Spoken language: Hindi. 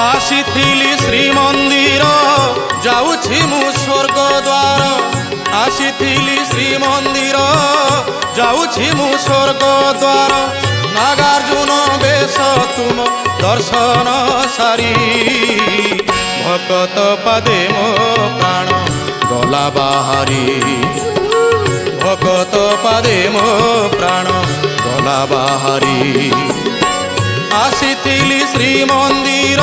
आसीथिली श्रीमंदिर जाऊछि मु स्वर्ग द्वार आसीथिली श्रीमंदिर जाऊछि मु स्वर्ग द्वार नागार्जुन बेश तुम दर्शन सारी भकत पादे मो प्राण गला बाहारी भकत पादे मो प्राण गला बाहारी आसीथिली श्रीमंदिर